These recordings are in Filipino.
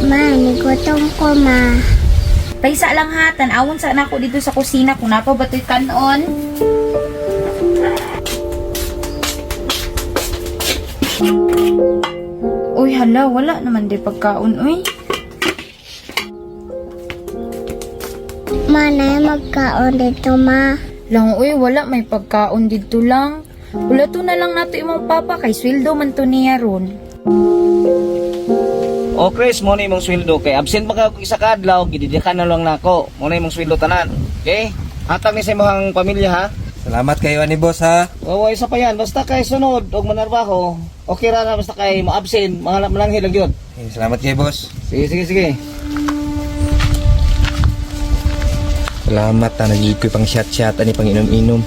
Ma, nigutom ko, ma. Taysa lang ha, tanawon sa anak ko dito sa kusina kung napa ba ito'y kanon. Uy, hala, wala naman di pagkaon, uy. Ma, na magkaon dito, ma. Lang, uy, wala, may pagkaon dito lang. Wala to na lang nato imong papa, kay sweldo man to niya ron. O Chris, mo na imong sweldo kay absent ba ka isa ka adlaw, gididikan na lang nako. Mo na imong sweldo tanan. Okay? Hatag ni sa imong pamilya ha. Salamat kayo ani boss ha. Oo, isa pa yan. Basta kay sunod og manarbaho. Okay ra na basta kay mo absent, mananghi lang yun. Salamat kayo boss. Sige, sige, sige. Salamat ha, nagigit ko pang shot-shot ani pang inom-inom.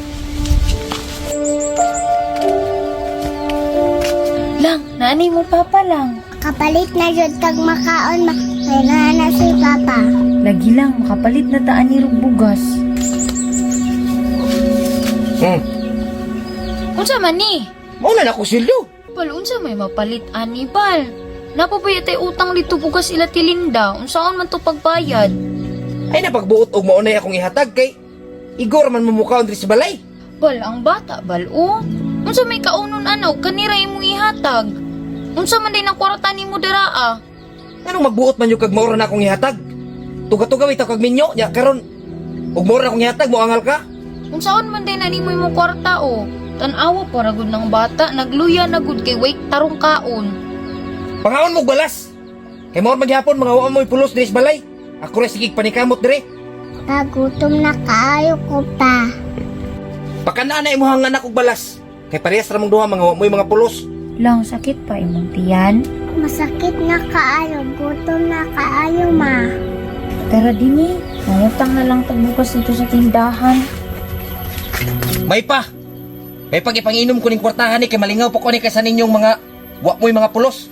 Lang, naanay mo papa lang. Kapalit na jud kag makaon, ma. Kaya na si Papa. Lagi lang, makapalit na taan ni bugas. Unsa man ni? Mo na ako sweldo. Bal, unsa may mapalit ani bal? Napabayat ay utang lito bugas ila tilinda. Unsaon man to pagbayad? Ay napagbuot og maunay akong ihatag kay Igor man mumukhaon diri sa balay. Bal, ang bata bal o. Unsa may kaunon anaw kanira imong ihatag? Unsa man din ang kwarta nimo diraa? Anong magbuot man yung kag maura na akong ihatag? Tuga-tuga bitaw kag minyo nya karon. Og maura na akong ihatag mo angal ka? Unsaon man din ani mo imong kwarta o? Tan-awa para gud ng bata, nagluya na gud kay wake tarong kaon. Pangaon mo balas. Kay maura maghapon mga wa mo pulos diri sa balay. Ako ra sigig panikamot diri. Pagutom na kaayo ko pa. Pakanaan na imong anak og balas. Kay parehas ra mong duha mga wa mo'y mga pulos. Lang sakit pa imong tiyan. Masakit na kaayo. Gutom na kaayo, ma. Tara dini, mangutang na lang tagbukas dito sa tindahan. May pa. May pag ipanginom ko ning kwartahan ni kay malingaw pa ko ni kaysa ninyong mga wa mo'y mga pulos.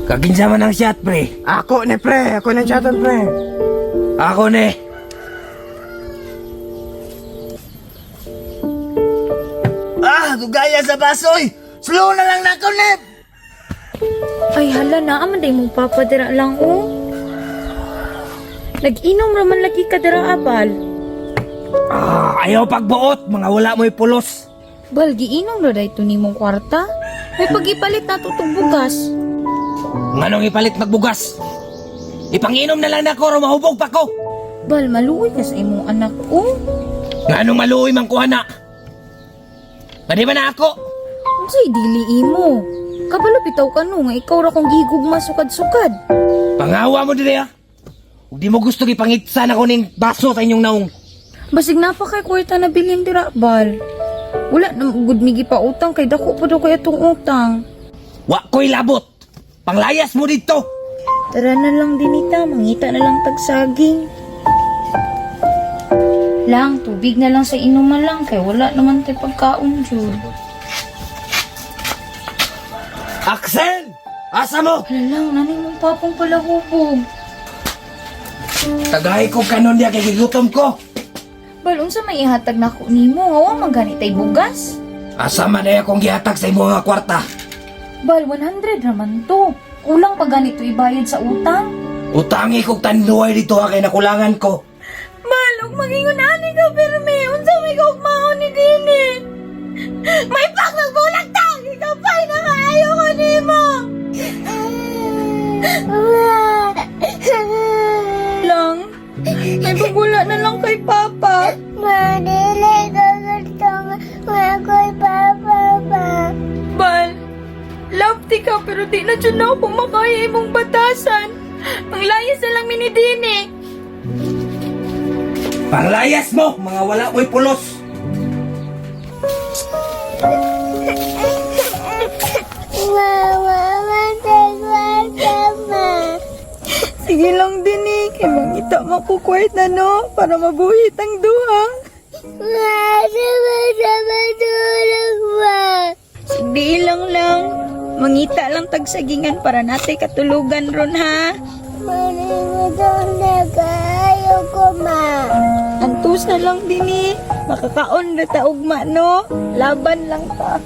Kaginsa man ang shot, pre. Ako ni pre, ako na chatan pre. Ako ni. Dugaya sa basoy. Slow na lang nako nep. Ay hala na, aman day mong papadira lang o. Nag-inom raman lagi ka dira abal. Ayaw pagbuot, mga wala mo'y pulos. Bal, giinom ra day to nimong kwarta. May pagipalit na tutong bugas. Nganong ipalit magbugas? Ipanginom na lang na ko, mahubog pa ko. Bal, maluoy ka sa imong anak o. Nganong maluoy man ko, anak? Pwede ba na ako? Unsay dili imo? Kabalo bitaw ka no, nga ikaw ra kong gihigugma sukad-sukad. Pangawa mo dili ah. Ug di mo gusto gipangitsan ako ning baso sa inyong naong. Basig na pa kay kwarta na bilhin dira, Bal. Wala na gud migi pa utang kay dako pa daw kay atong utang. Wa ko'y labot. Panglayas mo dito. Tara na lang dinita, mangita na lang tagsaging. Lang, tubig na lang sa inuman lang kay wala naman tayo pagkaon, Jud. Axel! Asa mo? Hala lang, nanay mong papang pala hubog. Tagay ko kanon diya kay gigutom ko. Bal, unsa may ihatag na ko nimo? Hawa maganitay bugas? Asa man ay akong gihatag sa imo nga kwarta? Bal, 100 naman to. Kulang pa ganito ibayad sa utang. Utangi kog tanduay dito ha kay nakulangan ko. Bal, ug magingon ani ka pirmi. Unsa may kaugmaon ni Dini? May pak nagbulag ta. Ikaw pa'y nakaayo ko nimo. Lang, may pagula na lang kay Papa. Madili ka gusto makoy Papa ba? Bal, love ti ka pero di na dyan ako makaya imong batasan. Ang layas na lang mini Dini. Panglayas mo, mga wala mo'y pulos. Mama, matagwata ma. Sige lang Dini, kay mangita makukwait na no, para mabuhit ang duha. Sama-sama tulog ma. Sige lang, mangita lang tagsagingan para natin katulugan ron ha. Manimutan na kayo ko ma. Antus na lang Dini. Makakaon na ta ugma, no? Laban lang ta.